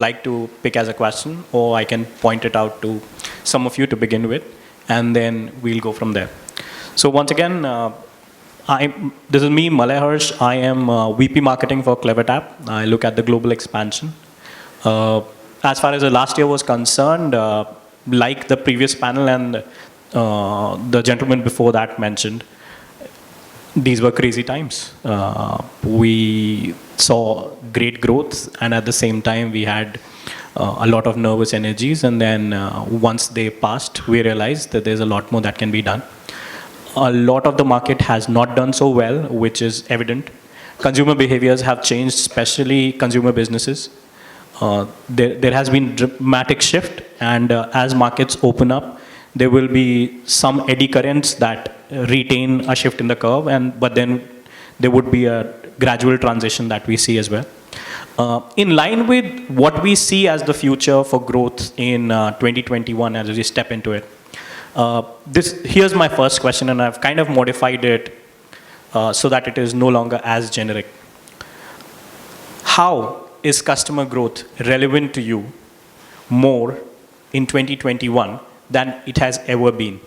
like to pick as a question, or I can point it out to some of you to begin with, and then we'll go from there. So once again, this is me, Malay Harsh. I am VP Marketing for CleverTap. I look at the global expansion. As far as the last year was concerned, like the previous panel and the gentleman before that mentioned, these were crazy times. We saw great growth, and at the same time, we had a lot of nervous energies. And then once they passed, we realized that there's a lot more that can be done. A lot of the market has not done so well, which is evident. Consumer behaviors have changed, especially consumer businesses. There has been dramatic shift, and as markets open up, there will be some eddy currents that retain a shift in the curve, but then there would be a gradual transition that we see as well. In line with what we see as the future for growth in 2021 as we step into it, here's my first question, and I've kind of modified it so that it is no longer as generic. How is customer growth relevant to you more in 2021 than it has ever been?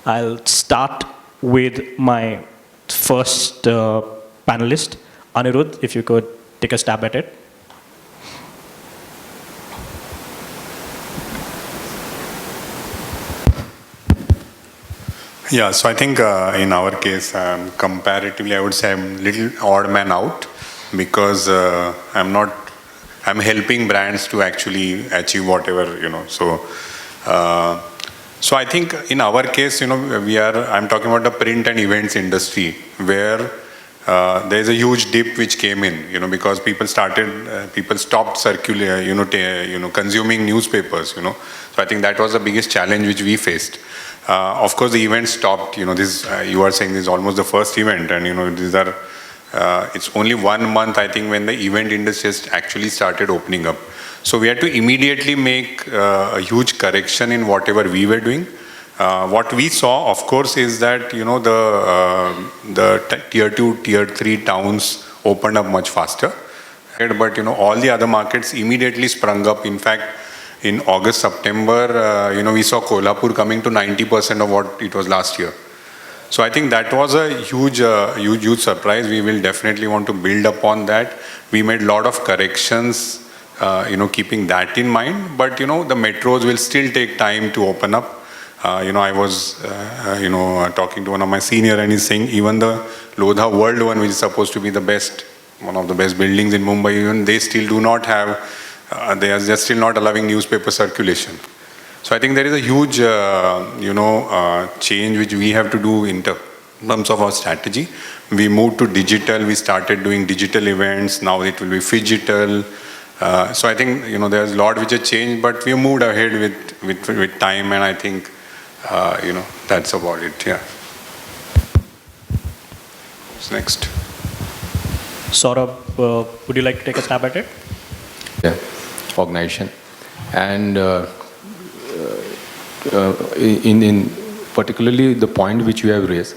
I'll start with my first panelist, Anirudh, if you could take a stab at it. Yeah, so I think in our case, comparatively, I would say I'm a little odd man out, because I'm helping brands to actually achieve whatever, So I think in our case, I'm talking about the print and events industry, where there's a huge dip which came in, because people stopped circulating, consuming newspapers, So I think that was the biggest challenge which we faced. Of course, the event stopped. You are saying this is almost the first event, and it's only 1 month, I think, when the event industry actually started opening up. So we had to immediately make a huge correction in whatever we were doing. What we saw, of course, is that the tier 2, tier 3 towns opened up much faster. But all the other markets immediately sprung up. In fact, in August, September, we saw Kolhapur coming to 90% of what it was last year. So I think that was a huge surprise. We will definitely want to build upon that. We made a lot of corrections, keeping that in mind. But, the metros will still take time to open up. I was, talking to one of my senior, and he's saying even the Lodha World one, which is supposed to be one of the best buildings in Mumbai, even they still do not have. They are just still not allowing newspaper circulation. So I think there is a huge, change which we have to do in terms of our strategy. We moved to digital. We started doing digital events. Now it will be phygital. So I think, there's a lot which has changed, but we moved ahead with time, and I think, that's about it. Yeah. What's next? Saurabh, would you like to take a stab at it? Yeah. Organization, and in particularly the point which you have raised,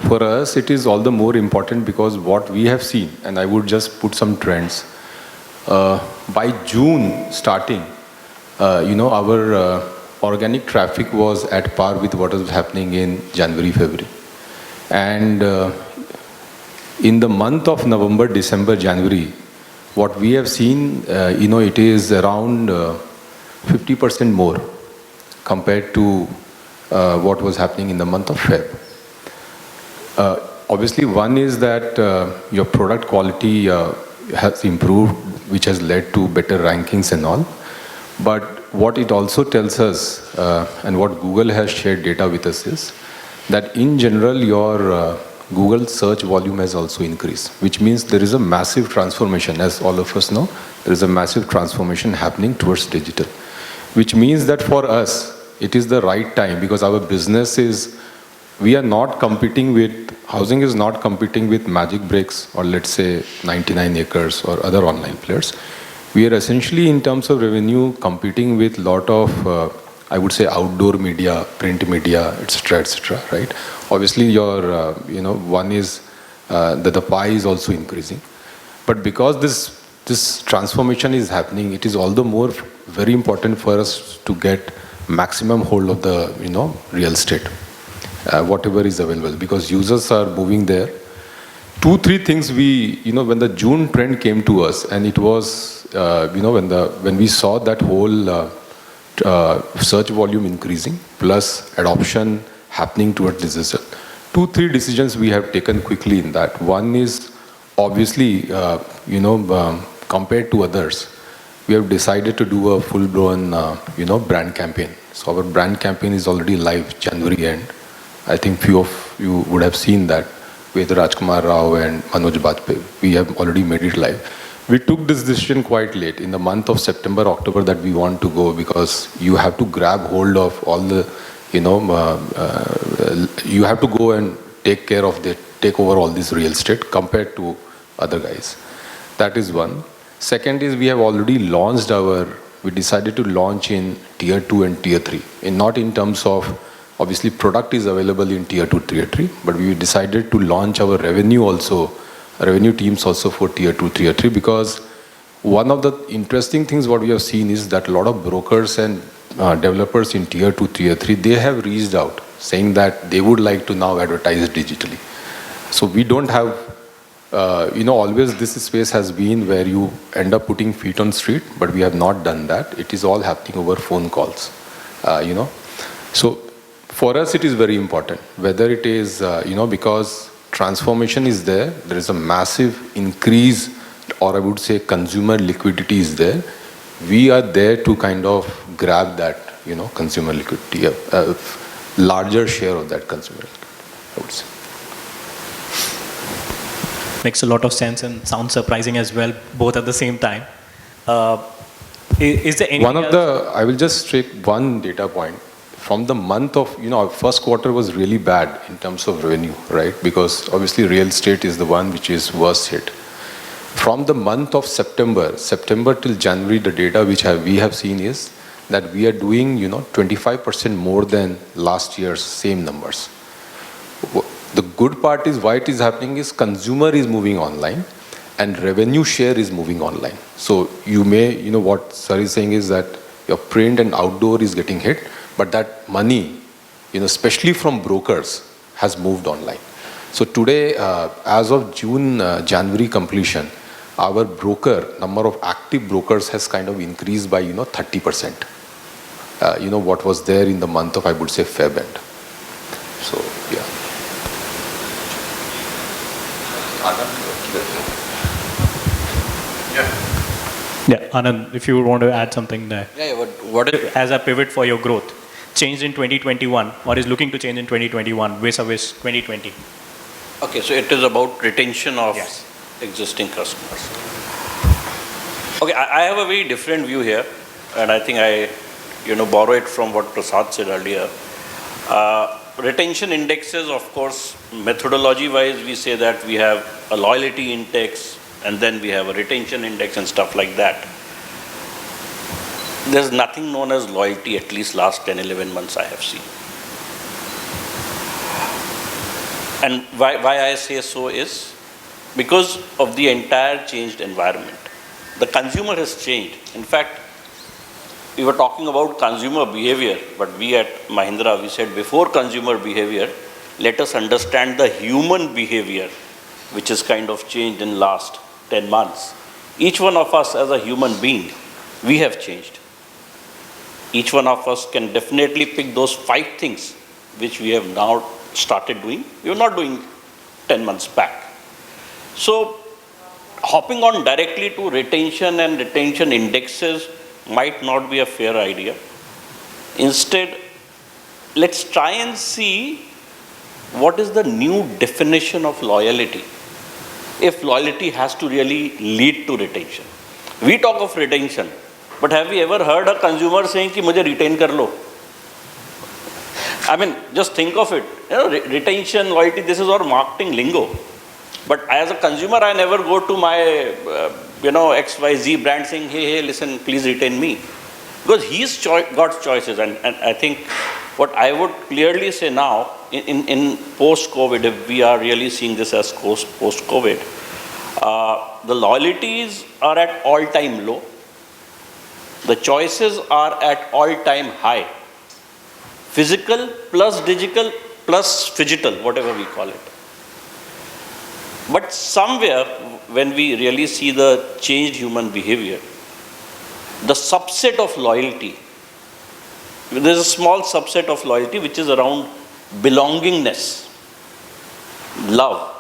for us it is all the more important because what we have seen, and I would just put some trends. By June starting, our organic traffic was at par with what was happening in January, February, and in the month of November, December, January, what we have seen, it is around 50% more compared to what was happening in the month of Feb. Obviously, one is that your product quality has improved, which has led to better rankings and all. But what it also tells us, and what Google has shared data with us, is that in general, your Google search volume has also increased, which means there is a massive transformation. As all of us know, there is a massive transformation happening towards digital, which means that for us, it is the right time, because our business is, we are not competing with, housing is not competing with Magic Bricks or let's say 99 Acres or other online players. We are essentially, in terms of revenue, competing with a lot of, I would say, outdoor media, print media, etc., right? Obviously, one is that the pie is also increasing. But because this this transformation is happening, it is all the more very important for us to get maximum hold of the, real estate, whatever is available, because users are moving there. 2-3 things when the June trend came to us, and it was, when we saw that whole search volume increasing, plus adoption happening towards digital. 2-3 decisions we have taken quickly in that. One is obviously, compared to others, we have decided to do a full-blown, brand campaign. So our brand campaign is already live January end. I think few of you would have seen that with Rajkumar Rao and Manoj Bajpayee. We have already made it live. We took this decision quite late, in the month of September, October, that we want to go, because you have to grab hold of all the, you have to go and take over all this real estate compared to other guys. That is one. Second is we have already launched we decided to launch in tier 2 and tier 3. Not in terms of, obviously product is available in tier 2, tier 3, but we decided to launch our revenue teams also for tier 2, tier 3, because one of the interesting things what we have seen is that a lot of brokers and developers in tier 2, tier 3, they have reached out saying that they would like to now advertise digitally. So we don't have, always this space has been where you end up putting feet on street, but we have not done that. It is all happening over phone calls, So for us, it is very important, whether it is, because transformation is there is a massive increase, or I would say consumer liquidity is there. We are there to kind of grab that, consumer liquidity, a larger share of that consumer liquidity, I would say. Makes a lot of sense and sounds surprising as well, both at the same time. Is there any I will just take one data point. From the month of, our first quarter was really bad in terms of revenue, right? Because obviously real estate is the one which is worst hit. From the month of September till January, the data which we have seen is that we are doing, 25% more than last year's same numbers. The good part is why it is happening is consumer is moving online and revenue share is moving online. So you may, what Sir is saying is that your print and outdoor is getting hit, but that money, especially from brokers, has moved online. So today, as of January completion, our number of active brokers has kind of increased by, 30%. What was there in the month of, I would say, Feb end. So, yeah. Yeah, Anand, if you want to add something there. Yeah, what is, as a pivot for your growth, changed in 2021, or is looking to change in 2021, vis-a-vis 2020? okay, so it is about retention of Yes. existing customers. Okay, I have a very different view here, and I think I, borrow it from what Prasad said earlier. Retention indexes, of course, methodology-wise, we say that we have a loyalty index, and then we have a retention index and stuff like that. There's nothing known as loyalty, at least last 10, 11 months I have seen. And why I say so is because of the entire changed environment. The consumer has changed. In fact, we were talking about consumer behavior, but we at Mahindra, we said before consumer behavior, let us understand the human behavior, which has kind of changed in last 10 months. Each one of us as a human being, we have changed. Each one of us can definitely pick those 5 things which we have now started doing. We were not doing 10 months back. So hopping on directly to retention and retention indexes might not be a fair idea. Instead, let's try and see what is the new definition of loyalty, if loyalty has to really lead to retention. We talk of retention, but have we ever heard a consumer saying कि मुझे retain कर लो? I mean, just think of it. Retention, loyalty, this is our marketing lingo. But as a consumer, I never go to my, XYZ brand saying, hey, listen, please retain me. Because he's got choices. And I think what I would clearly say now, in post-COVID, if we are really seeing this as post-COVID, The loyalties are at all-time low. The choices are at all-time high. Physical plus digital plus phygital, whatever we call it. But somewhere, when we really see the changed human behavior, the subset of loyalty, there's a small subset of loyalty which is around belongingness, love,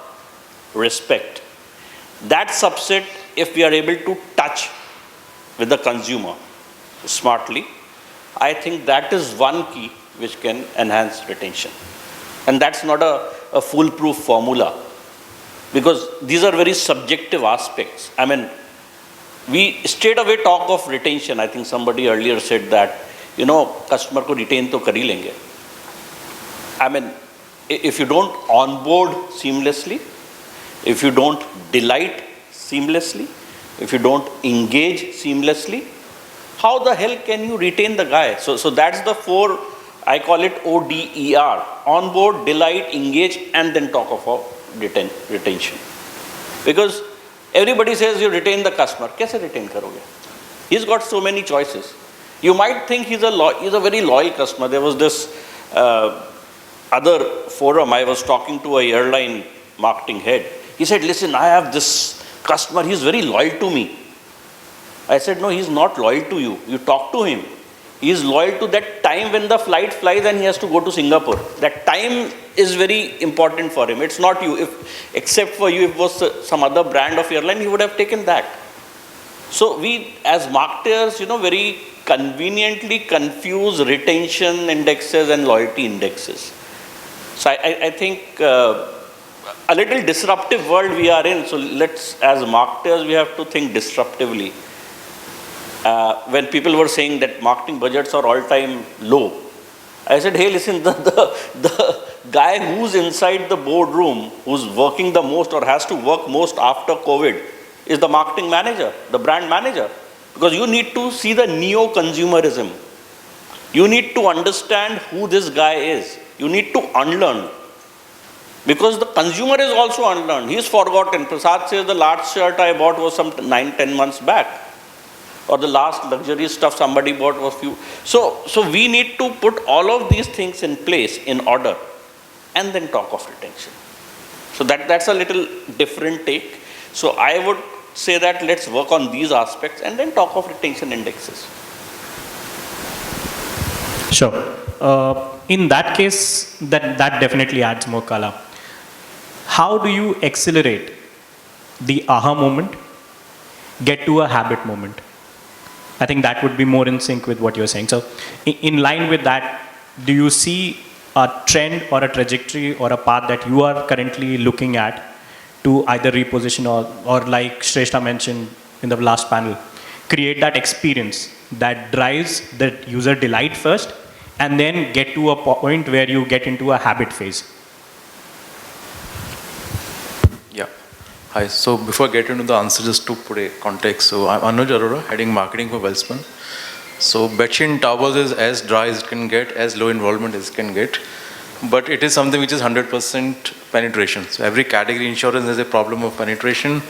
respect. That subset, if we are able to touch with the consumer smartly, I think that is one key which can enhance retention. And that's not a foolproof formula, because these are very subjective aspects. I mean, we straight away talk of retention. I think somebody earlier said that, customer ko retain to kar hi lenge. I mean, if you don't onboard seamlessly, if you don't delight seamlessly, if you don't engage seamlessly, how the hell can you retain the guy? So that's the four, I call it ODER: onboard, delight, engage, and then talk about retention. Because everybody says you retain the customer. Kaise retain karoge? He's got so many choices. You might think he's a very loyal customer. There was this other forum, I was talking to a airline marketing head. He said, listen, I have this customer, he's very loyal to me. I said, no, he's not loyal to you. You talk to him. He is loyal to that time when the flight flies and he has to go to Singapore. That time is very important for him. It's not you. Except for you, if it was some other brand of airline, he would have taken that. So we, as marketers, very conveniently confuse retention indexes and loyalty indexes. So I think a little disruptive world we are in. So let's, as marketers, we have to think disruptively. When people were saying that marketing budgets are all-time low, I said, hey, listen, the guy who's inside the boardroom, who's working the most or has to work most after COVID, is the marketing manager, the brand manager. Because you need to see the neo-consumerism. You need to understand who this guy is. You need to unlearn. Because the consumer is also unlearned. He's forgotten. Prasad says the last shirt I bought was some 9-10 months back. Or the last luxury stuff somebody bought was few. So we need to put all of these things in place, in order, and then talk of retention. So that's a little different take. So I would say that let's work on these aspects and then talk of retention indexes. Sure. In that case, that definitely adds more color. How do you accelerate the aha moment, get to a habit moment? I think that would be more in sync with what you're saying. So in line with that, do you see a trend or a trajectory or a path that you are currently looking at to either reposition or like Shrestha mentioned in the last panel, create that experience that drives the user delight first and then get to a point where you get into a habit phase? Yeah. Hi. So before I get into the answer, just to put a context. So I'm Anuj Arora, heading marketing for Welspun. So bedsheet and towels is as dry as it can get, as low involvement as it can get. But it is something which is 100% penetration. So every category, insurance has a problem of penetration.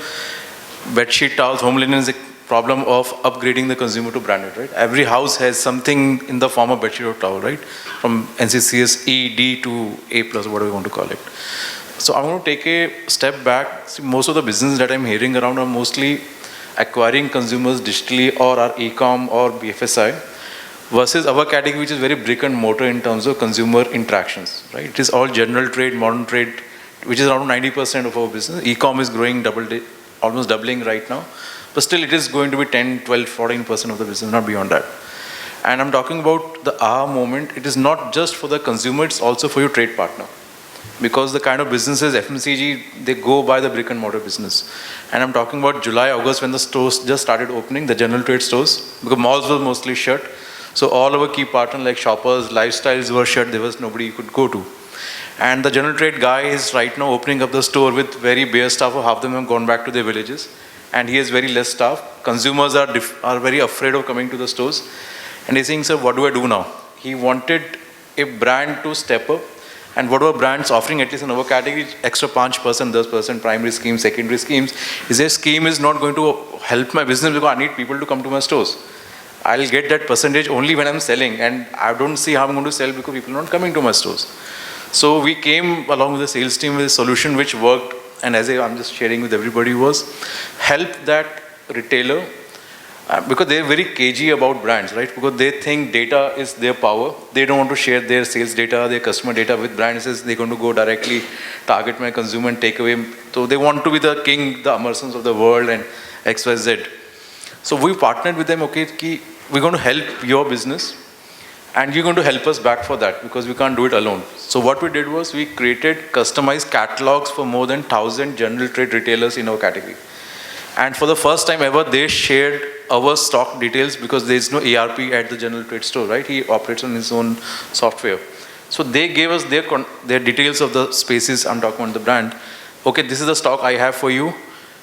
Bedsheet, towels, home linen is a problem of upgrading the consumer to branded, right? Every house has something in the form of bedsheet or towel, right? From NCCS E, D to A+, whatever you want to call it. So I want to take a step back. See, most of the business that I'm hearing around are mostly acquiring consumers digitally or our e-com or BFSI, versus our category, which is very brick and mortar in terms of consumer interactions, right? It is all general trade, modern trade, which is around 90% of our business. E-com is growing almost doubling right now, but still it is going to be 10, 12, 14% of the business, not beyond that. And I'm talking about the aha moment. It is not just for the consumer, it's also for your trade partner. Because the kind of businesses, FMCG, they go by the brick and mortar business. And I'm talking about July, August, when the stores just started opening, the general trade stores, because malls were mostly shut. So all our key partners like Shoppers, Lifestyles were shut. There was nobody you could go to. And the general trade guy is right now opening up the store with very bare staff, or half of them have gone back to their villages. And he has very less staff. Consumers are very afraid of coming to the stores. And he's saying, sir, what do I do now? He wanted a brand to step up, And whatever brands offering, at least in our category, extra 5%, 10% primary schemes, secondary schemes, is a scheme is not going to help my business because I need people to come to my stores. I'll get that percentage only when I'm selling, and I don't see how I'm going to sell because people are not coming to my stores. So we came along with the sales team with a solution which worked, and as I'm just sharing with everybody, was help that retailer because they're very cagey about brands, right? Because they think data is their power. They don't want to share their sales data, their customer data with brands. They're going to go directly target my consumer and take away. So they want to be the king, the Emersons of the world and XYZ. So we partnered with them, okay, we're going to help your business and you're going to help us back for that because we can't do it alone. So what we did was we created customized catalogs for more than 1,000 general trade retailers in our category. And for the first time ever, they shared our stock details because there is no ERP at the general trade store, right? He operates on his own software. So they gave us their details of the spaces, I'm talking about the brand. Okay, this is the stock I have for you,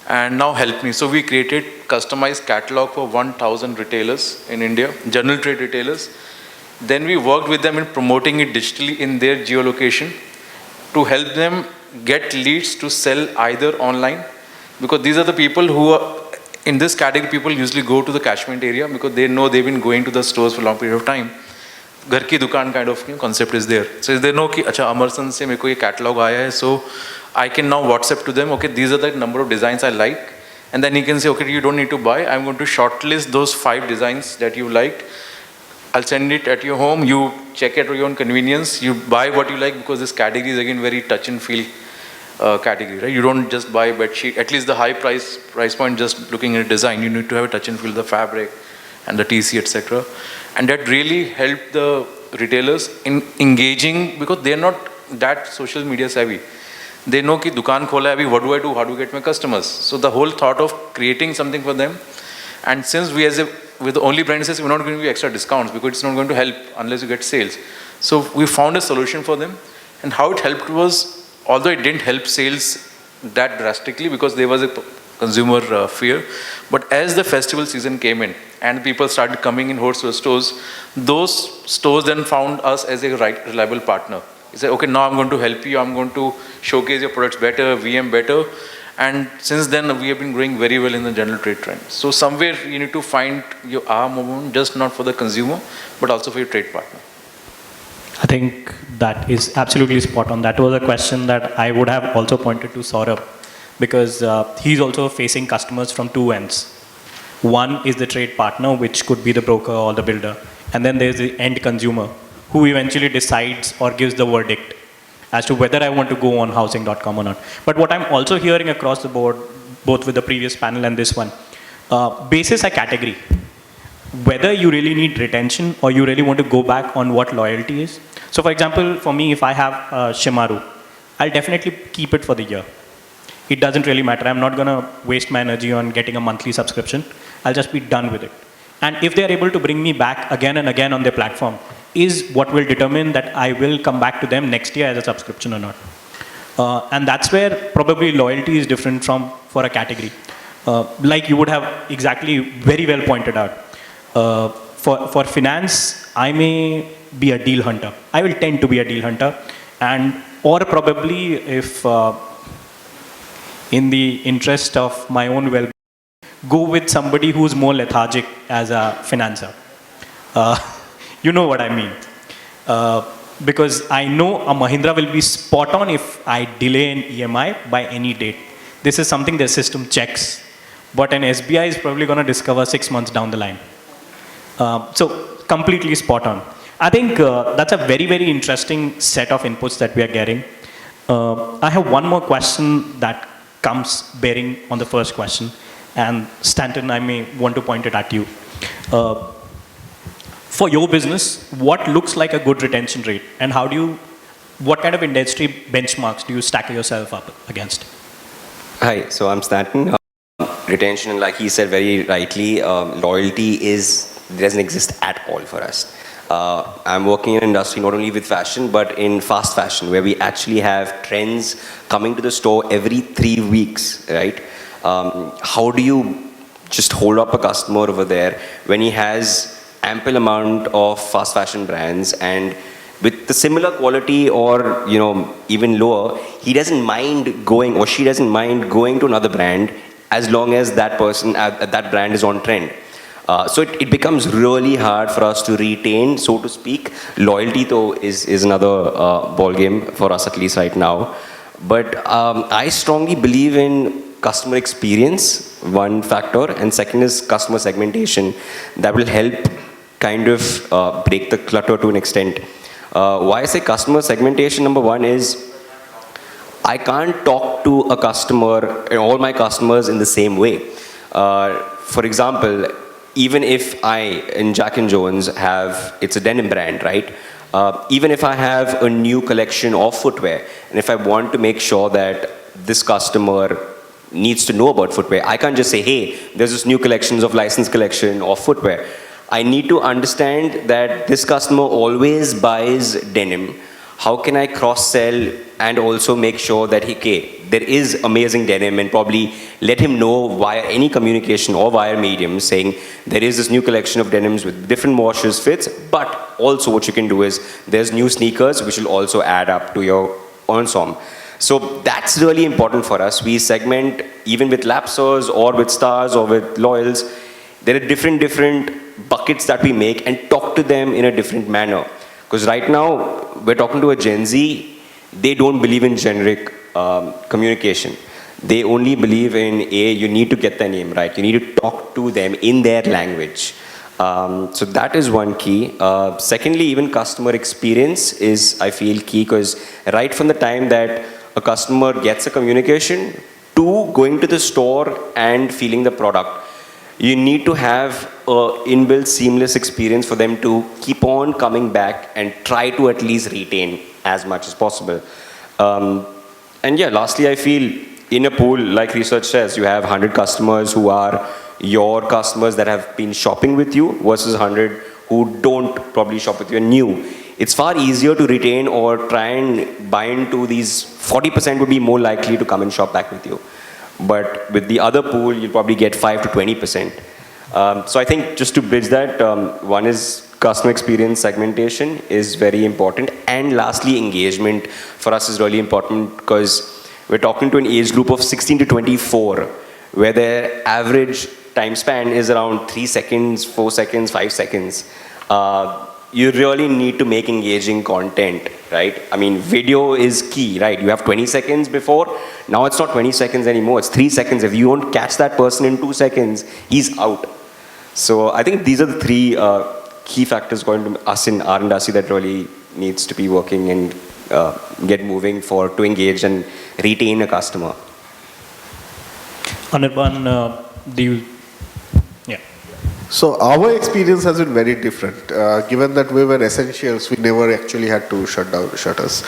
and now help me. So we created customized catalog for 1,000 retailers in India, general trade retailers. Then we worked with them in promoting it digitally in their geolocation to help them get leads to sell either online, because these are the people who are, in this category, people usually go to the catchment area because they know they've been going to the stores for a long period of time. Ghar ki dukaan kind of concept is there. So they know ki, acha, Emerson se meko ye catalog aaya hai, so I can now WhatsApp to them, okay, these are the number of designs I like. And then he can say, okay, you don't need to buy. I'm going to shortlist those 5 designs that you liked. I'll send it at your home. You check it at your own convenience. You buy what you like because this category is again very touch and feel category, right? You don't just buy a bed sheet, at least the high price point, just looking at design. You need to have a touch and feel the fabric and the TC, etc. And that really helped the retailers in engaging because they're not that social media savvy. They know ki dukaan khola hai abhi, what do I do? How do I get my customers? So the whole thought of creating something for them, and since we with the only brand says we're not going to give you extra discounts because it's not going to help unless you get sales. So we found a solution for them, and how it helped was, although it didn't help sales that drastically because there was a consumer fear, but as the festival season came in and people started coming in hordes to the stores, those stores then found us as a reliable partner. He said, okay, now I'm going to help you, I'm going to showcase your products better, VM better, and since then we have been growing very well in the general trade trend. So somewhere you need to find your aha moment, just not for the consumer, but also for your trade partner. I think that is absolutely spot on. That was a question that I would have also pointed to Saurabh, because he's also facing customers from 2 ends. One is the trade partner, which could be the broker or the builder. And then there's the end consumer, who eventually decides or gives the verdict as to whether I want to go on housing.com or not. But what I'm also hearing across the board, both with the previous panel and this one, basis a category. Whether you really need retention or you really want to go back on what loyalty is. So for example, for me, if I have Shimaru, I'll definitely keep it for the year. It doesn't really matter. I'm not going to waste my energy on getting a monthly subscription. I'll just be done with it. And if they're able to bring me back again and again on their platform, is what will determine that I will come back to them next year as a subscription or not. And that's where probably loyalty is different from for a category. Like you would have exactly very well pointed out. For finance, I may be a deal hunter. I will tend to be a deal hunter, and or probably if in the interest of my own well-being, go with somebody who's more lethargic as a financer. You know what I mean. Because I know a Mahindra will be spot on if I delay an EMI by any date. This is something the system checks, but an SBI is probably going to discover 6 months down the line. So completely spot on. I think that's a very, very interesting set of inputs that we are getting. I have one more question that comes bearing on the first question. And Stanton, I may want to point it at you. For your business, what looks like a good retention rate? And how do you, what kind of industry benchmarks do you stack yourself up against? Hi, so I'm Stanton. Retention, like he said very rightly, loyalty doesn't exist at all for us. I'm working in an industry not only with fashion, but in fast fashion, where we actually have trends coming to the store every 3 weeks, right? How do you just hold up a customer over there when he has ample amount of fast fashion brands and with the similar quality or, even lower, he doesn't mind going, or she doesn't mind going to another brand as long as that person, that brand is on trend. So it becomes really hard for us to retain, so to speak. Loyalty, though, is another ball game for us, at least right now. But I strongly believe in customer experience, one factor, and second is customer segmentation. That will help kind of break the clutter to an extent. Why I say customer segmentation, number one, is I can't talk to a customer, all my customers, in the same way. For example, even if I, in Jack & Jones, it's a denim brand, right? Even if I have a new collection of footwear, and if I want to make sure that this customer needs to know about footwear, I can't just say, hey, there's this new collections of licensed collection of footwear. I need to understand that this customer always buys denim. How can I cross-sell and also make sure that, there is amazing denim, and probably let him know via any communication or via medium saying there is this new collection of denims with different washes, fits, but also what you can do is there's new sneakers which will also add up to your ensemble. So that's really important for us. We segment even with lapsers or with stars or with loyals. There are different buckets that we make and talk to them in a different manner. Because right now, we're talking to a Gen Z, they don't believe in generic communication. They only believe in, you need to get their name right. You need to talk to them in their language. So that is one key. Secondly, even customer experience is, I feel, key, because right from the time that a customer gets a communication to going to the store and feeling the product, you need to have an inbuilt seamless experience for them to keep on coming back and try to at least retain as much as possible. And yeah, lastly, I feel in a pool, like research says, you have 100 customers who are your customers that have been shopping with you versus 100 who don't probably shop with you and new. It's far easier to retain or try and bind to these. 40% would be more likely to come and shop back with you. But with the other pool, you'll probably get 5 to 20%. So I think just to bridge that, one is customer experience segmentation is very important. And lastly, engagement for us is really important because we're talking to an age group of 16 to 24, where their average time span is around 3 seconds, 4 seconds, 5 seconds. You really need to make engaging content, right? I mean, video is key, right? You have 20 seconds before. Now it's not 20 seconds anymore. It's 3 seconds. If you don't catch that person in 2 seconds, he's out. So I think these are the three key factors going to us in our industry that really needs to be working and get moving to engage and retain a customer. Anirban, do you? Yeah. So our experience has been very different. Given that we were essentials, we never actually had to shut us.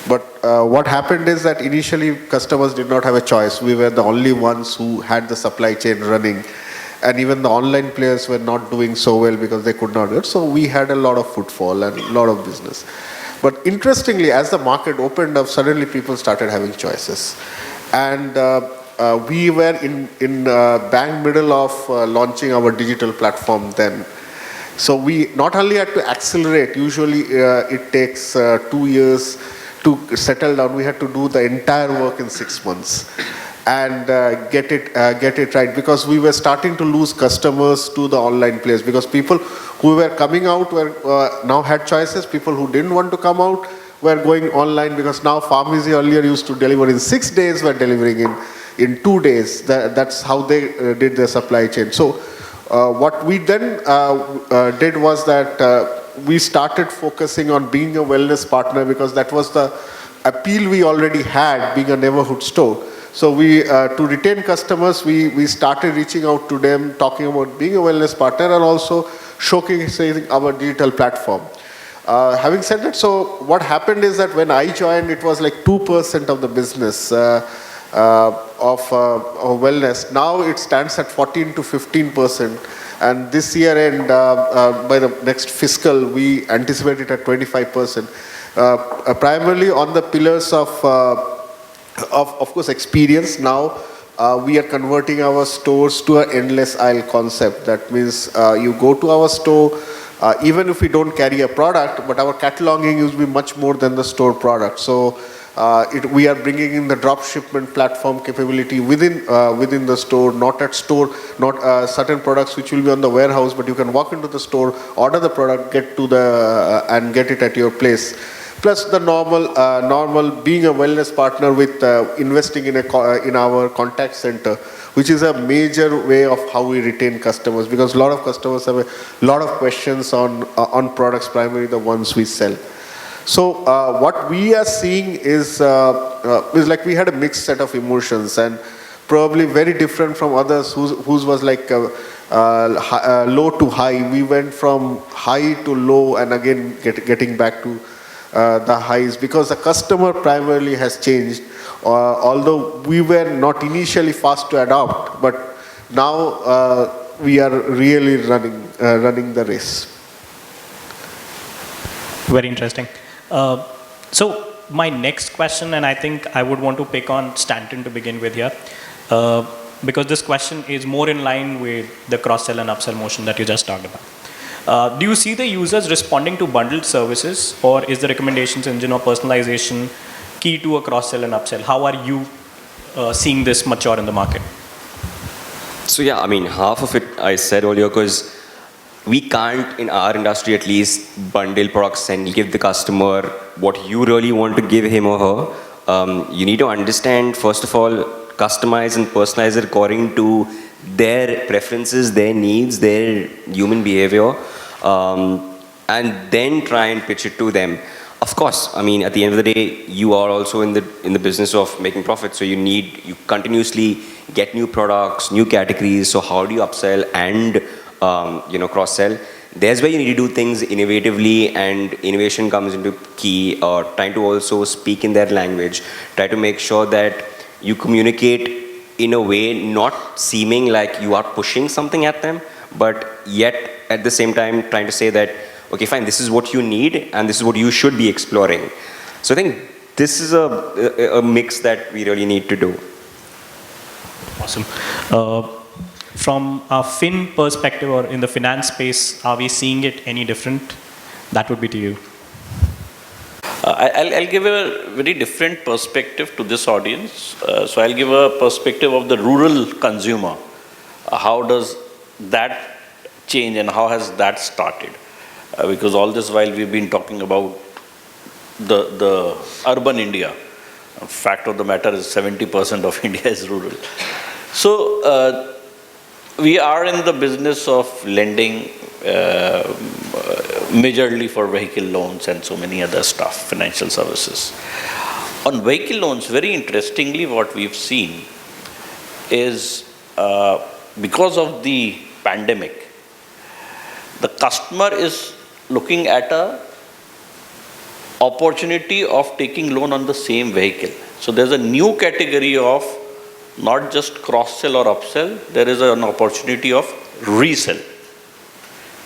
But what happened is that initially customers did not have a choice. We were the only ones who had the supply chain running. And even the online players were not doing so well because they could not do it. So we had a lot of footfall and a lot of business. But interestingly, as the market opened up, suddenly people started having choices. And we were in bang middle of launching our digital platform then. So we not only had to accelerate, usually it takes 2 years to settle down. We had to do the entire work in 6 months and get it right, because we were starting to lose customers to the online players, because people who were coming out were now had choices. People who didn't want to come out were going online, because now Pharmacy earlier used to deliver in 6 days, were delivering in 2 days. That's how they did their supply chain. So what we then did was that we started focusing on being a wellness partner, because that was the appeal we already had, being a neighborhood store. So we, to retain customers, we started reaching out to them, talking about being a wellness partner and also showcasing our digital platform. Having said that, so what happened is that when I joined, it was like 2% of the business of wellness. Now it stands at 14 to 15%. And this year and by the next fiscal, we anticipate it at 25%. Primarily on the pillars of course, experience. Now we are converting our stores to an endless aisle concept. That means you go to our store, even if we don't carry a product, but our cataloging will be much more than the store product. So we are bringing in the drop shipment platform capability within the store, not at store, not certain products which will be on the warehouse, but you can walk into the store, order the product, get to the and get it at your place. Plus the normal being a wellness partner with investing in our contact center, which is a major way of how we retain customers, because a lot of customers have a lot of questions on products, primarily the ones we sell. So what we are seeing is like we had a mixed set of emotions, and probably very different from others whose was like low to high. We went from high to low, and again getting back to the highs, because the customer primarily has changed. Although we were not initially fast to adopt, but now we are really running the race. Very interesting. So my next question, and I think I would want to pick on Stanton to begin with here, because this question is more in line with the cross-sell and upsell motion that you just talked about. Do you see the users responding to bundled services, or is the recommendations engine or personalization key to a cross-sell and upsell? How are you seeing this mature in the market? So yeah, I mean, half of it I said earlier, because we can't, in our industry at least, bundle products and give the customer what you really want to give him or her. You need to understand, first of all, customize and personalize it according to their preferences, their needs, their human behavior, and then try and pitch it to them. Of course, I mean, at the end of the day, you are also in the business of making profit, so you continuously get new products, new categories. So how do you upsell and cross-sell? There's where you need to do things innovatively, and innovation comes into key, trying to also speak in their language, try to make sure that you communicate in a way not seeming like you are pushing something at them, but yet at the same time trying to say that, okay, fine, this is what you need and this is what you should be exploring. So I think this is a mix that we really need to do. Awesome. From a fin perspective or in the finance space, are we seeing it any different? That would be to you. I'll give a very different perspective to this audience. So I'll give a perspective of the rural consumer. How does that change and how has that started? Because all this while we've been talking about the urban India. Fact of the matter is 70% of India is rural. So we are in the business of lending majorly for vehicle loans and so many other stuff, financial services. On vehicle loans, very interestingly, what we've seen is because of the pandemic, the customer is looking at a opportunity of taking loan on the same vehicle. So there's a new category of not just cross-sell or upsell, there is an opportunity of resell,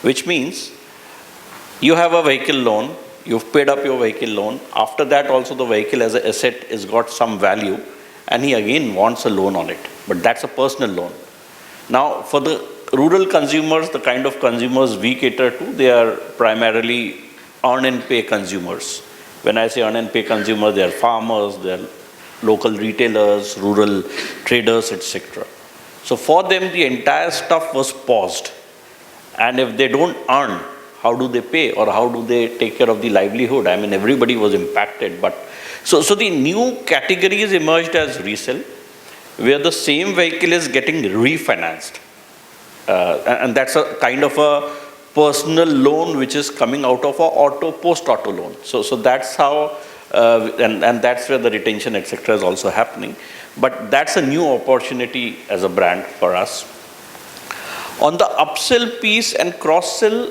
which means you have a vehicle loan, you've paid up your vehicle loan, after that also the vehicle as an asset has got some value, and he again wants a loan on it, but that's a personal loan. Now for the rural consumers, the kind of consumers we cater to, they are primarily earn and pay consumers. When I say earn and pay consumers, they are farmers, they are local retailers, rural traders, etc. So for them, the entire stuff was paused. And if they don't earn, how do they pay or how do they take care of the livelihood? I mean, everybody was impacted. But so the new categories emerged as resale, where the same vehicle is getting refinanced. And that's a kind of a personal loan which is coming out of a post-auto loan. So that's how, and that's where the retention, etc. is also happening. But that's a new opportunity as a brand for us. On the upsell piece and cross-sell,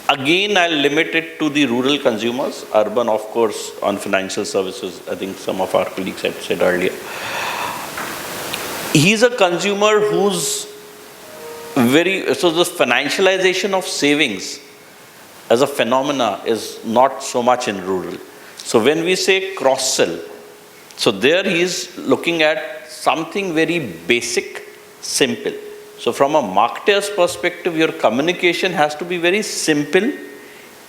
again, I'll limit it to the rural consumers. Urban, of course, on financial services, I think some of our colleagues had said earlier. He's a consumer who's so the financialization of savings as a phenomena is not so much in rural. So when we say cross-sell, so there he's looking at something very basic, simple. So from a marketer's perspective, your communication has to be very simple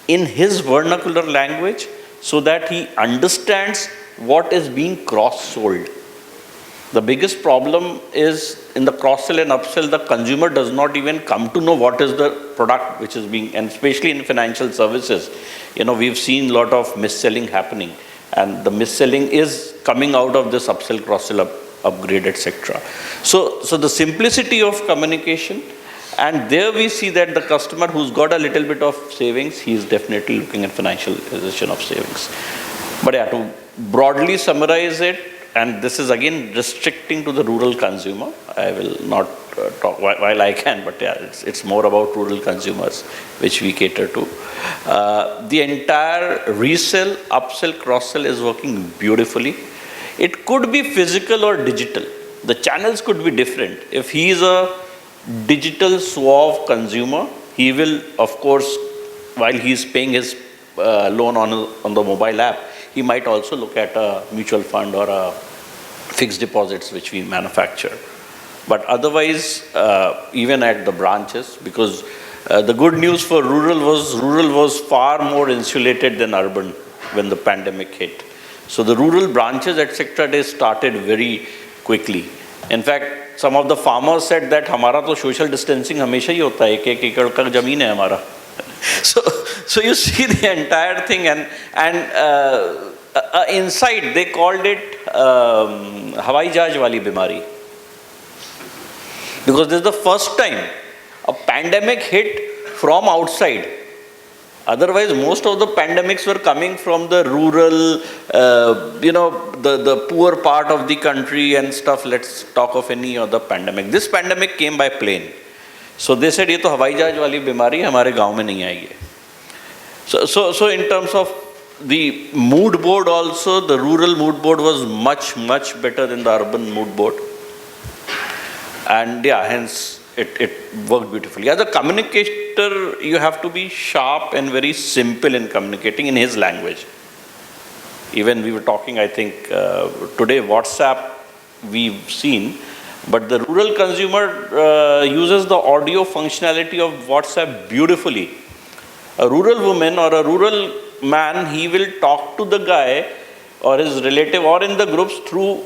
in his vernacular language so that he understands what is being cross-sold. The biggest problem is in the cross-sell and upsell, the consumer does not even come to know what is the product which is being, and especially in financial services, we've seen a lot of mis-selling happening, and the mis-selling is coming out of this upsell, cross-sell, upgrade, etc. So the simplicity of communication, and there we see that the customer who's got a little bit of savings, he is definitely looking at financialization of savings. But yeah, to broadly summarize it, and this is again restricting to the rural consumer. I will not talk while I can, but yeah, it's more about rural consumers, which we cater to. The entire resell, upsell, cross-sell is working beautifully. It could be physical or digital. The channels could be different. If he is a digital suave consumer, he will, of course, while he is paying his loan on the mobile app, he might also look at a mutual fund or a fixed deposits which we manufacture. But otherwise, even at the branches, because the good news for rural was far more insulated than urban when the pandemic hit. So the rural branches, etc., they started very quickly. In fact, some of the farmers said that हमारा तो social distancing हमेशा ही होता है, एक एकड़ का जमीन है हमारा. So you see the entire thing, and inside they called it हवाई जहाज वाली बीमारी, because this is the first time a pandemic hit from outside. Otherwise, most of the pandemics were coming from the rural, the poor part of the country and stuff. Let's talk of any other pandemic. This pandemic came by plane. So they said, ये तो हवाई जहाज वाली बीमारी हमारे गांव में नहीं आई है. So in terms of the mood board also, the rural mood board was much, much better than the urban mood board. And yeah, hence it worked beautifully. As a communicator, you have to be sharp and very simple in communicating in his language. Even we were talking, I think, today WhatsApp we've seen, but the rural consumer uses the audio functionality of WhatsApp beautifully. A rural woman or a rural man, he will talk to the guy or his relative or in the groups through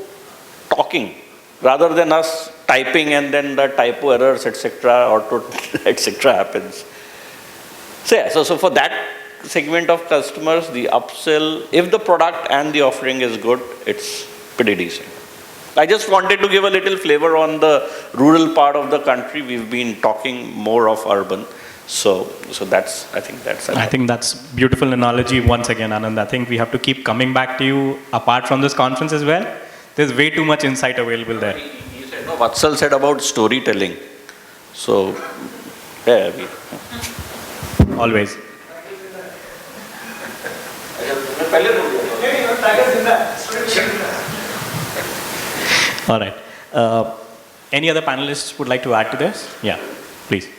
talking, rather than us typing and then the typo errors, etc., etc. happens. So yeah, so for that segment of customers, the upsell, if the product and the offering is good, it's pretty decent. I just wanted to give a little flavor on the rural part of the country. We've been talking more of urban. So that's, I think that's beautiful analogy once again, Anand. I think we have to keep coming back to you apart from this conference as well. There's way too much insight available there. No, Vatsal said about storytelling. So, yeah. Always. All right. Any other panelists would like to add to this? Yeah, please.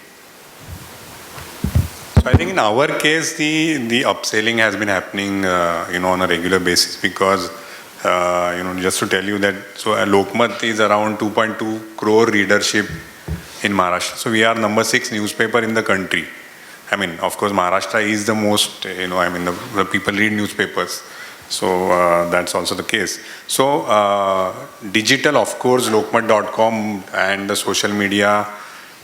So I think in our case, the upselling has been happening, on a regular basis because, just to tell you that, so Lokmat is around 2.2 crore readership in Maharashtra. So we are number 6 newspaper in the country. I mean, of course, Maharashtra is the most, the people read newspapers. So that's also the case. So digital, of course, Lokmat.com and the social media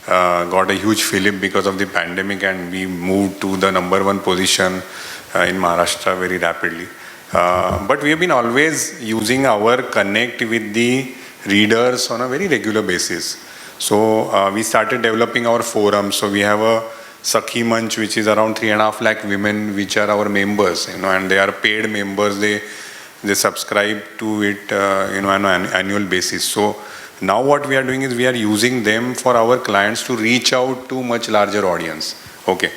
got a huge fillip because of the pandemic, and we moved to the number 1 position in Maharashtra very rapidly. But we have been always using our connect with the readers on a very regular basis. So we started developing our forums. So we have a Sakhi Manch, which is around 3.5 lakh women, which are our members, and they are paid members. They subscribe to it, on an annual basis. So now what we are doing is we are using them for our clients to reach out to much larger audience. Okay.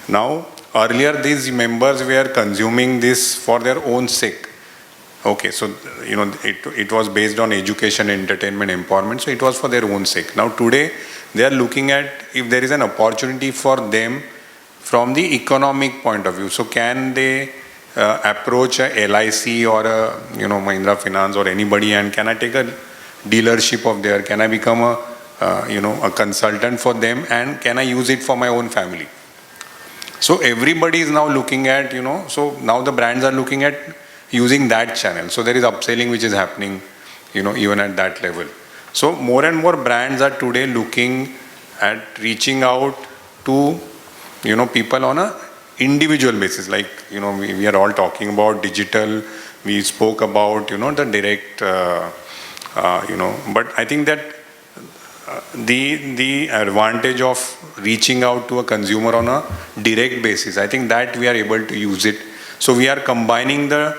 Now, earlier these members were consuming this for their own sake. Okay, so it was based on education, entertainment, empowerment, so it was for their own sake. Now today they are looking at if there is an opportunity for them from the economic point of view. So can they approach a LIC or a Mahindra Finance or anybody, and can I take a dealership of there? Can I become a a consultant for them, and can I use it for my own family? So everybody is now looking at, so now the brands are looking at using that channel. So there is upselling which is happening, even at that level. So more and more brands are today looking at reaching out to, people on a individual basis. Like, we are all talking about digital. We spoke about, the direct, but I think that the advantage of reaching out to a consumer on a direct basis, I think that we are able to use it. So we are combining the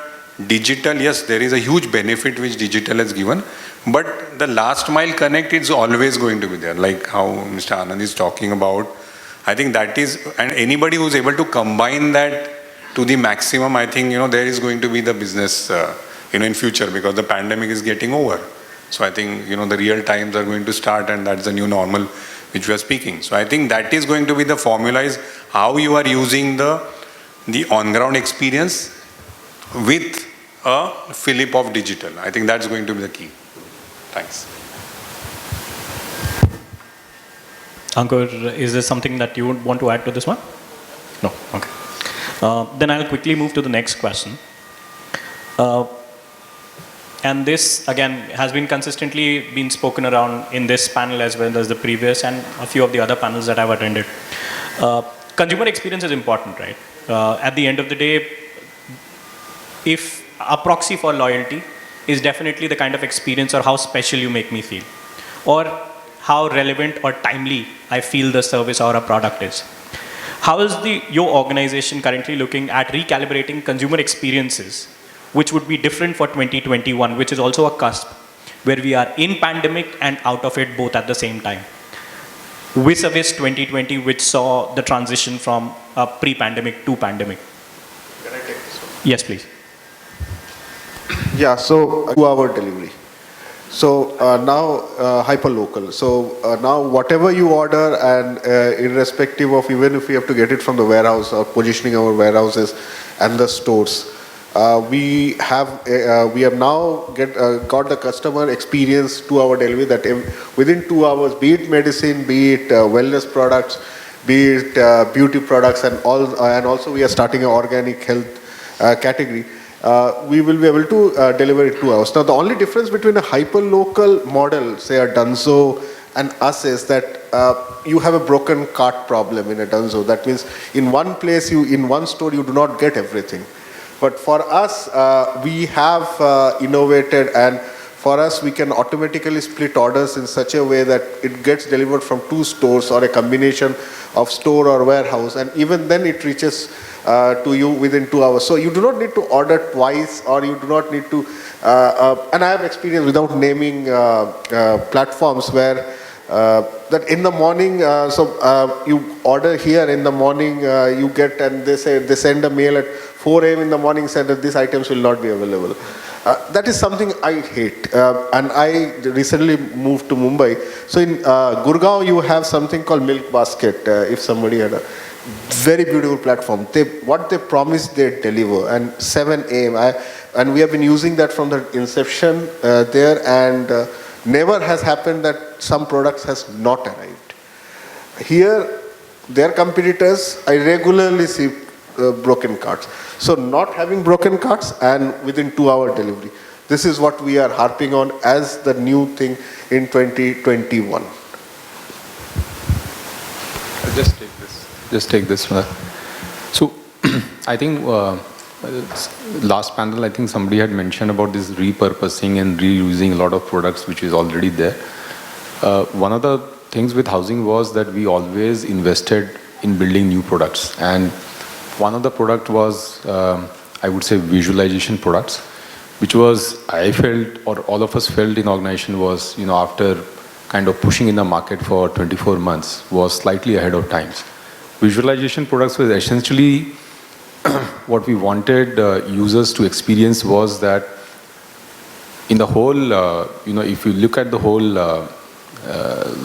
digital. Yes, there is a huge benefit which digital has given, but the last mile connect is always going to be there, like how Mr. Anand is talking about. I think that is, and anybody who's able to combine that to the maximum, I think, there is going to be the business, in future, because the pandemic is getting over. So I think, the real times are going to start, and that's the new normal which we are speaking. So I think that is going to be the formula, is how you are using the on-ground experience with a fillip of digital. I think that's going to be the key. Thanks. Ankur, is there something that you would want to add to this one? No? Okay. Then I'll quickly move to the next question. And this, again, has been consistently been spoken around in this panel as well as the previous and a few of the other panels that I've attended. Consumer experience is important, right? At the end of the day, if a proxy for loyalty is definitely the kind of experience or how special you make me feel, or how relevant or timely I feel the service or a product is. How is your organization currently looking at recalibrating consumer experiences, which would be different for 2021, which is also a cusp, where we are in pandemic and out of it both at the same time? Vis-a-vis 2020, which saw the transition from pre-pandemic to pandemic. Can I take this one? Yes, please. Yeah, so 2-hour delivery. So now hyperlocal. So now whatever you order, and irrespective of even if we have to get it from the warehouse or positioning our warehouses and the stores, we have now got the customer experience 2-hour delivery, that within 2 hours, be it medicine, be it wellness products, be it beauty products, and also we are starting an organic health category. We will be able to deliver in 2 hours. Now, the only difference between a hyper-local model, say a Dunzo, and us is that you have a broken cart problem in a Dunzo. That means in one place, in one store, you do not get everything. But for us, we have innovated, and for us, we can automatically split orders in such a way that it gets delivered from 2 stores or a combination of store or warehouse, and even then it reaches to you within 2 hours. So you do not need to order twice, or you do not need to, and I have experience without naming platforms where that in the morning, you order here in the morning, you get, and they send a mail at 4 a.m. in the morning saying that these items will not be available. That is something I hate, and I recently moved to Mumbai. So in Gurgaon, you have something called Milk Basket. If somebody had a very beautiful platform, what they promise they deliver, and 7 a.m. And we have been using that from the inception there, and never has happened that some products has not arrived. Here, their competitors, I regularly see broken carts. So not having broken carts and within 2-hour delivery. This is what we are harping on as the new thing in 2021. Just take this. So I think last panel, I think somebody had mentioned about this repurposing and reusing a lot of products which is already there. One of the things with housing was that we always invested in building new products, and one of the product was, I would say, visualization products, which was, I felt, or all of us felt in organization was, after kind of pushing in the market for 24 months, was slightly ahead of times. Visualization products was essentially what we wanted users to experience was that in the whole, if you look at the whole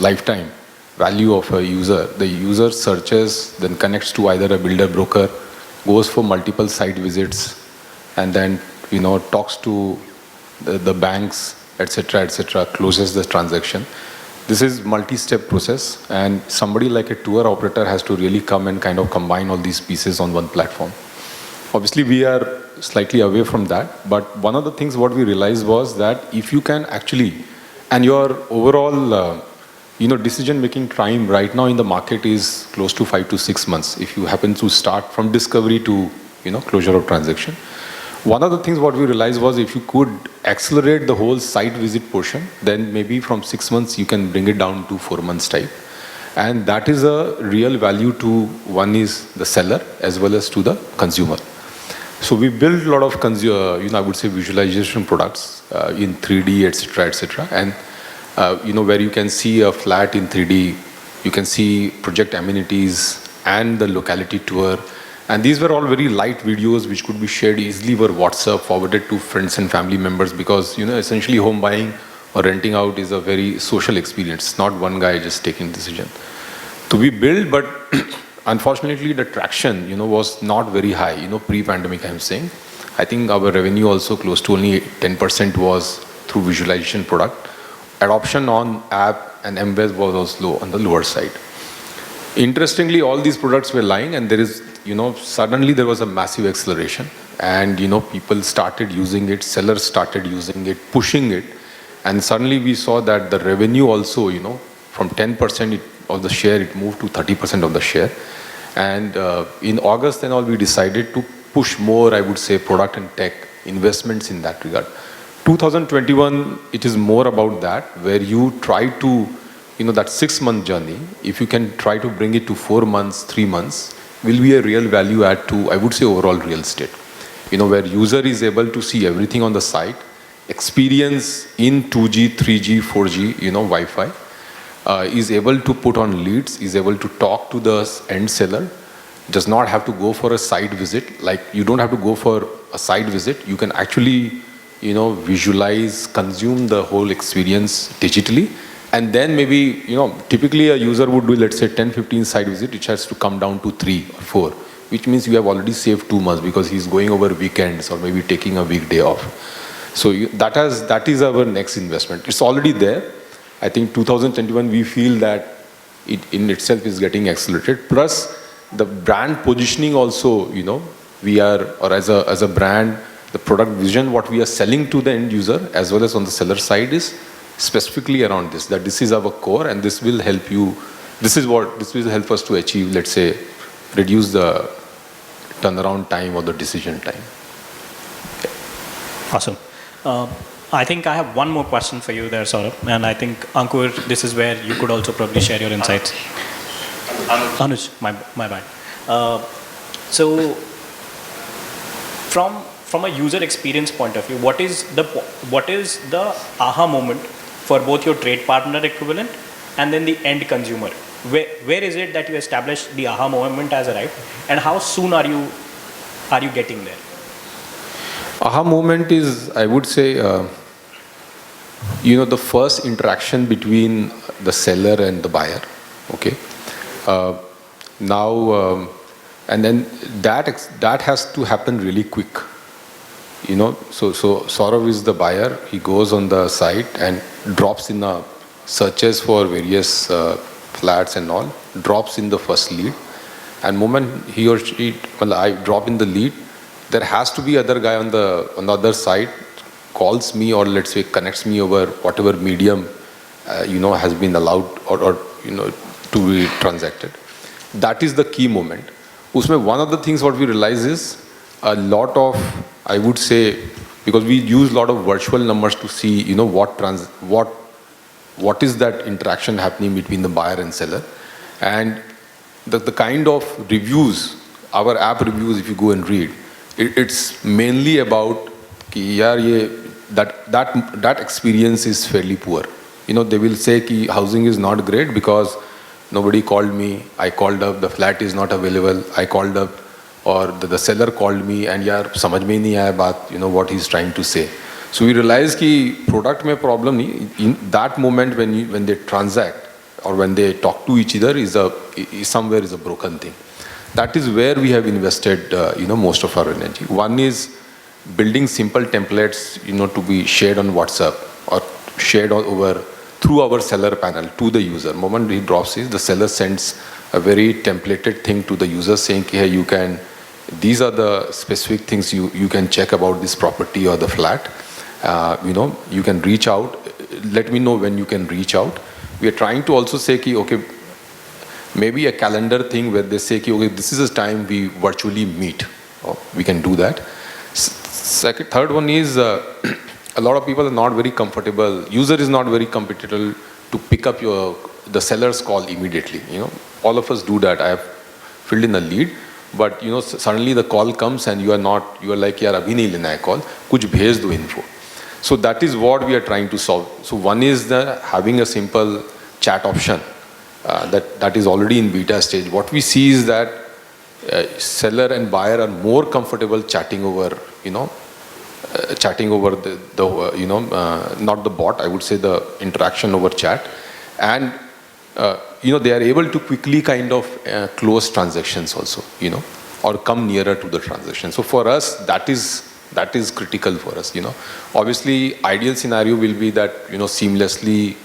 lifetime value of a user, the user searches, then connects to either a builder broker, goes for multiple site visits, and then talks to the banks, etc., closes the transaction. this is multi-step process, and somebody like a tour operator has to really come and kind of combine all these pieces on one platform. Obviously, we are slightly away from that, but one of the things what we realized was that if you can actually, and your overall decision-making time right now in the market is close to 5 to 6 months if you happen to start from discovery to closure of transaction. One of the things what we realized was if you could accelerate the whole site visit portion, then maybe from 6 months you can bring it down to 4 months type. And that is a real value to, one is the seller as well as to the consumer. So we built a lot of I would say visualization products in 3D, etc., and where you can see a flat in 3D, you can see project amenities and the locality tour. And these were all very light videos which could be shared easily over WhatsApp, forwarded to friends and family members, because essentially home buying or renting out is a very social experience, not one guy just taking decision. So we built, but unfortunately the traction was not very high, pre-pandemic I'm saying. I think our revenue also close to only 10% was through visualization product. Adoption on app and MWeb was also on the lower side. Interestingly, all these products were lying, and there is, suddenly there was a massive acceleration, and people started using it, sellers started using it, pushing it, and suddenly we saw that the revenue also, from 10% of the share, it moved to 30% of the share. And in August and all, we decided to push more, I would say, product and tech investments in that regard. 2021, it is more about that, where you try to, that 6-month journey, if you can try to bring it to 4 months, 3 months, will be a real value add to, I would say, overall real estate. Where user is able to see everything on the site, experience in 2G, 3G, 4G, Wi-Fi, is able to put on leads, is able to talk to the end seller, does not have to go for a site visit. Like, you don't have to go for a site visit. You can actually, visualize, consume the whole experience digitally. And then maybe, typically a user would do, let's say, 10, 15 site visit, which has to come down to 3 or 4, which means you have already saved 2 months because he's going over weekends or maybe taking a weekday off. So that is our next investment. It's already there. I think 2021, we feel that it in itself is getting accelerated. Plus, the brand positioning also, we are, or as a brand, the product vision, what we are selling to the end user as well as on the seller side is specifically around this, that this is our core and this will help you, this will help us to achieve, let's say, reduce the turnaround time or the decision time. Awesome. I think I have one more question for you there, Saurabh, and I think, Ankur, this is where you could also probably share your insights. Anuj, my bad. So, from a user experience point of view, what is the aha moment for both your trade partner equivalent and then the end consumer? Where is it that you establish the aha moment has arrived, and how soon are you getting there? Aha moment is, I would say, the first interaction between the seller and the buyer. Okay. And then that has to happen really quick. So Saurabh is the buyer. He goes on the site and drops in a searches for various flats and all, drops in the first lead. And moment he or she, I drop in the lead, there has to be other guy on the other side calls me, or let's say connects me over whatever medium has been allowed or to be transacted. That is the key moment. Usme one of the things what we realize is a lot of, I would say, because we use a lot of virtual numbers to see what is that interaction happening between the buyer and seller, and the kind of reviews, our app reviews, if you go and read, it's mainly about that experience is fairly poor. They will say ki housing is not great because nobody called me, I called up, the flat is not available, I called up, or the seller called me and yaar samajh mein nahi aaya baat, what he's trying to say. So we realize ki product mein problem nahi, in that moment when they transact or when they talk to each other is somewhere is a broken thing. That is where we have invested, most of our energy. One is building simple templates, to be shared on WhatsApp or shared over through our seller panel to the user. Moment he drops it, the seller sends a very templated thing to the user saying, hey, you can, these are the specific things you can check about this property or the flat. You can reach out. Let me know when you can reach out. We are trying to also say, okay, maybe a calendar thing where they say, okay, this is a time we virtually meet. We can do that. Third one is a lot of people are not very comfortable. User is not very comfortable to pick up the seller's call immediately. All of us do that. I have filled in a lead, but suddenly the call comes and you are like, yaar, abhi nahi lena hai call, kuch bhej do info. So that is what we are trying to solve. So one is having a simple chat option that is already in beta stage. What we see is that seller and buyer are more comfortable chatting over, not the bot, I would say the interaction over chat. And, they are able to quickly kind of close transactions also, or come nearer to the transaction. So for us, that is critical for us, Obviously, ideal scenario will be that, seamlessly,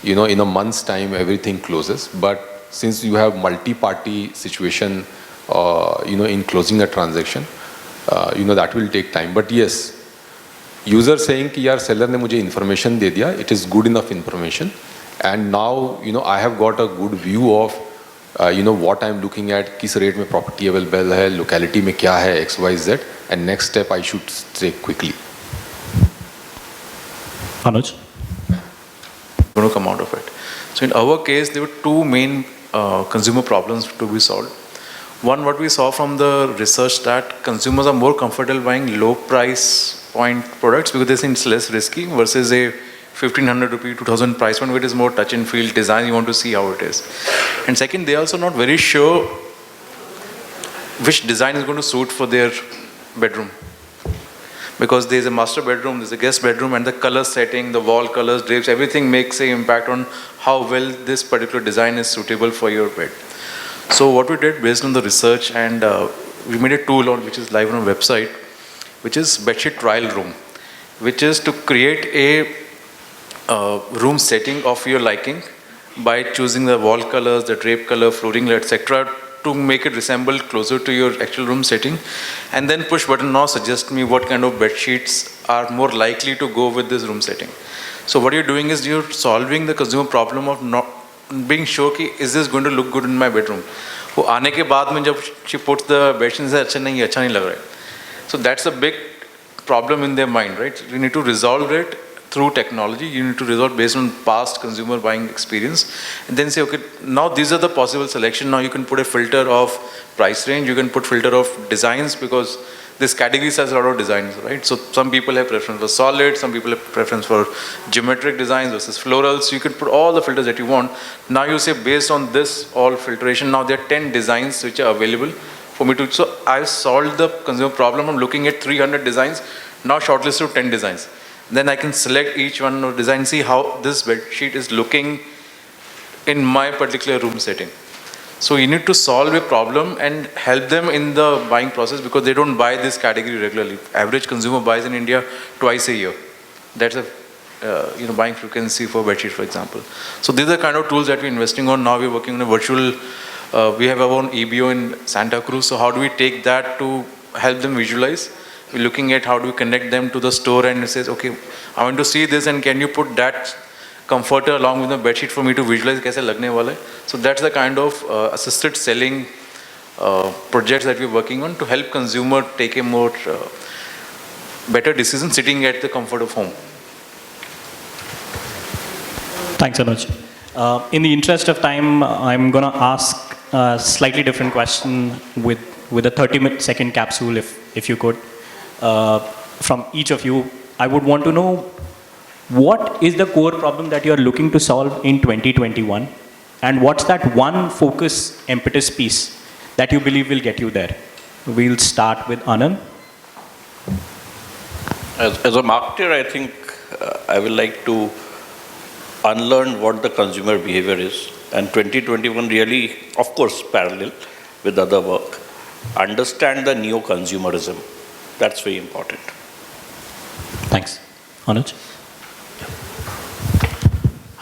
in a month's time, everything closes. But since you have multi-party situation, in closing a transaction, that will take time. But yes, user saying कि यार seller ने मुझे information दे दिया, it is good enough information, and now I have got a good view of what I am looking at, किस rate में property available है, locality में क्या है, X, Y, Z, and next step I should take quickly. Anuj? Going to come out of it. So in our case, there were two main consumer problems to be solved. One, what we saw from the research, that consumers are more comfortable buying low price point products because they think it's less risky versus a 1,500 rupee, 2,000 price point where it is more touch and feel design, you want to see how it is. And second, they are also not very sure which design is going to suit for their bedroom. Because there's a master bedroom, there's a guest bedroom, and the color setting, the wall colors, drapes, everything makes an impact on how well this particular design is suitable for your bed. So what we did based on the research, and we made a tool which is live on our website, which is Bedsheet Trial Room, which is to create a room setting of your liking by choosing the wall colors, the drape color, flooring, etc., to make it resemble closer to your actual room setting, and then push button now suggest me what kind of bed sheets are more likely to go with this room setting. So what you're doing is you're solving the consumer problem of not being sure कि is this going to look good in my bedroom. वो आने के बाद में जब she puts the bed sheets अच्छा नहीं लग रहा है. So that's a big problem in their mind, right? You need to resolve it through technology. You need to resolve based on past consumer buying experience, and then say, okay, now these are the possible selection. Now you can put a filter of price range, you can put filter of designs, because this category has a lot of designs, right? So some people have preference for solid, some people have preference for geometric designs versus florals. So you can put all the filters that you want. Now you say, based on this all filtration, now there are 10 designs which are available for me to. So I've solved the consumer problem. I'm looking at 300 designs, now shortlisted to 10 designs. Then I can select each one of design, see how this bed sheet is looking in my particular room setting. So you need to solve a problem and help them in the buying process, because they don't buy this category regularly. Average consumer buys in India twice a year. That's a buying frequency for bedsheet, for example. So these are the kind of tools that we're investing on. Now we're working on a virtual, we have our own EBO in Santa Cruz. So how do we take that to help them visualize? We're looking at how do we connect them to the store, and it says, okay, I want to see this, and can you put that comforter along with the bedsheet for me to visualize kaise lagne wala hai. So that's the kind of assisted selling projects that we're working on to help consumer take a more better decision sitting at the comfort of home. Thanks, Anuj. In the interest of time, I'm going to ask a slightly different question with a 30-second capsule, if you could. From each of you, I would want to know, what is the core problem that you're looking to solve in 2021? And what's that one focus impetus piece that you believe will get you there? We'll start with Anand. As a marketer, I think I will like to unlearn what the consumer behavior is. And 2021 really, of course, parallel with other work, understand the neo-consumerism. That's very important. Thanks. Anuj?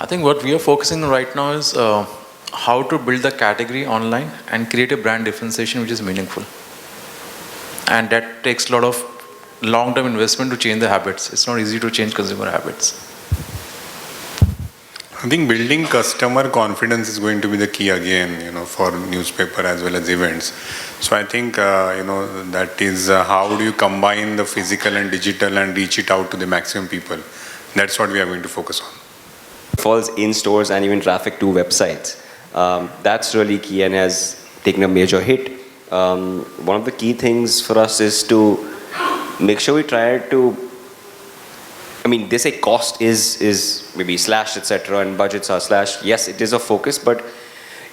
I think what we are focusing on right now is how to build the category online and create a brand differentiation which is meaningful. And that takes a lot of long-term investment to change the habits. It's not easy to change consumer habits. I think building customer confidence is going to be the key again, for newspaper as well as events. So I think, that is how do you combine the physical and digital and reach it out to the maximum people. That's what we are going to focus on. Falls in stores and even traffic to websites. That's really key and has taken a major hit. One of the key things for us is to make sure we try to, they say cost is maybe slashed, etc., and budgets are slashed. Yes, it is a focus, but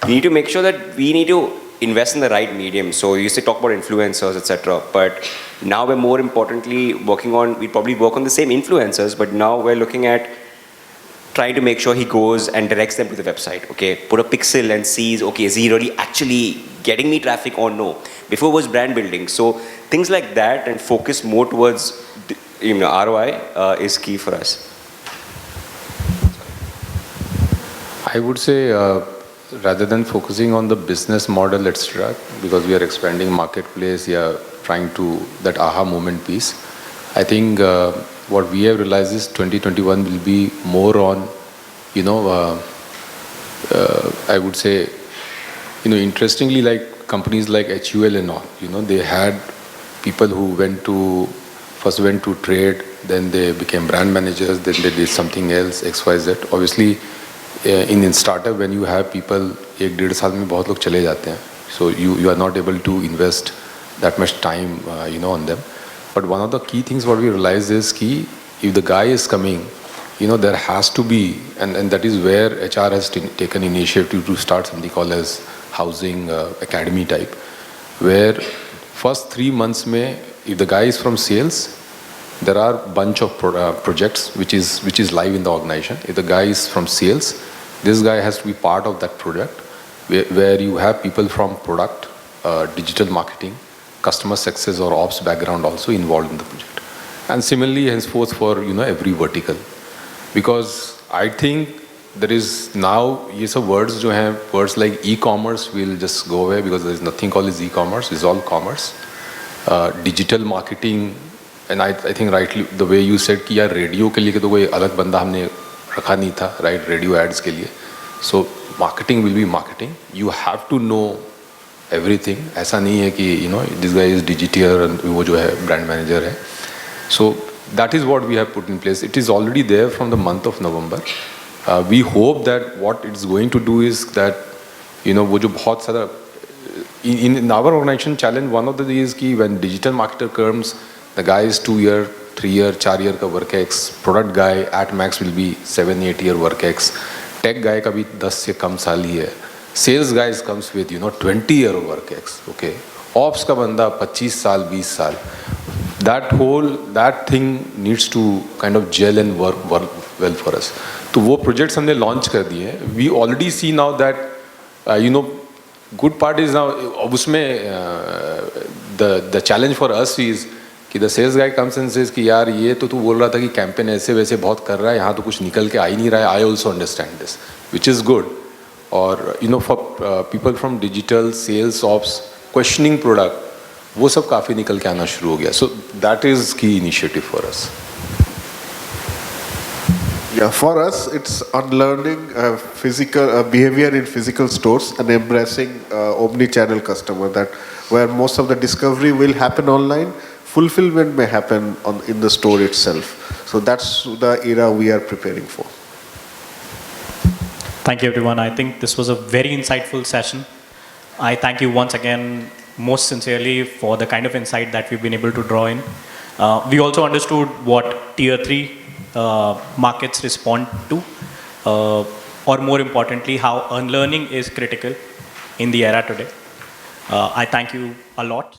you need to make sure that we need to invest in the right medium. So you used to talk about influencers, etc., but now we're more importantly we probably work on the same influencers, but now we're looking at trying to make sure he goes and directs them to the website. Okay, put a pixel and sees, okay, is he really actually getting me traffic or no? Before it was brand building. So things like that and focus more towards ROI is key for us. I would say rather than focusing on the business model, etc., because we are expanding marketplace, trying to that aha moment piece. I think what we have realized is 2021 will be more on, I would say, interestingly, like companies like HUL and all, they had people who first went to trade, then they became brand managers, then they did something else, XYZ. Obviously, in startup, when you have people, 1-1.5 साल में बहुत लोग चले जाते हैं. So you are not able to invest that much time, on them. But one of the key things what we realize is that if the guy is coming, there has to be, and that is where HR has taken initiative to start something called as housing academy type, where first 3 months if the guy is from sales, there are bunch of projects which is live in the organization. If the guy is from sales, this guy has to be part of that project, where you have people from product, digital marketing, customer success or ops background also involved in the project. And similarly, henceforth for every vertical. Because I think there is now, words like e-commerce will just go away because there is nothing called as e-commerce, it's all commerce. Digital marketing, and I think rightly the way you said कि यार radio के लिए तो कोई अलग बंदा हमने रखा नहीं था, right? रेडियो एड्स के लिए. So marketing will be marketing. You have to know everything. ऐसा नहीं है कि this guy is digitier and वो जो है brand manager है. So that is what we have put in place. It is already there from the month of November. We hope that what it's going to do is that वो जो बहुत सारा in our organization challenge, one of the things is कि when digital marketer comes, the guy is 2-year, 3-year, 4-year का work ex. Product guy at max will be 7-8 year work ex. Tech guy का भी 10 से कम साल ही है. Sales guys comes with 20 year work ex. Okay. Ops का बंदा 25 साल 20 साल. That thing needs to kind of gel and work well for us. तो वो projects हमने launch कर दिए. We already see now that good part is now उसमें the challenge for us is कि the sales guy comes and says कि यार ये तो तू बोल रहा था कि campaign ऐसे वैसे बहुत कर रहा है, यहाँ तो कुछ निकल के आ ही नहीं रहा है. I also understand this, which is good. Or for people from digital sales ops questioning product, वो सब काफी निकल के आना शुरू हो गया. So that is key initiative for us. Yeah, for us, it's unlearning physical behavior in physical stores and embracing omni-channel customer, that where most of the discovery will happen online, fulfillment may happen in the store itself. So that's the era we are preparing for. Thank you, everyone. I think this was a very insightful session. I thank you once again most sincerely for the kind of insight that we've been able to draw in. We also understood what Tier 3 markets respond to, or more importantly, how unlearning is critical in the era today. I thank you a lot.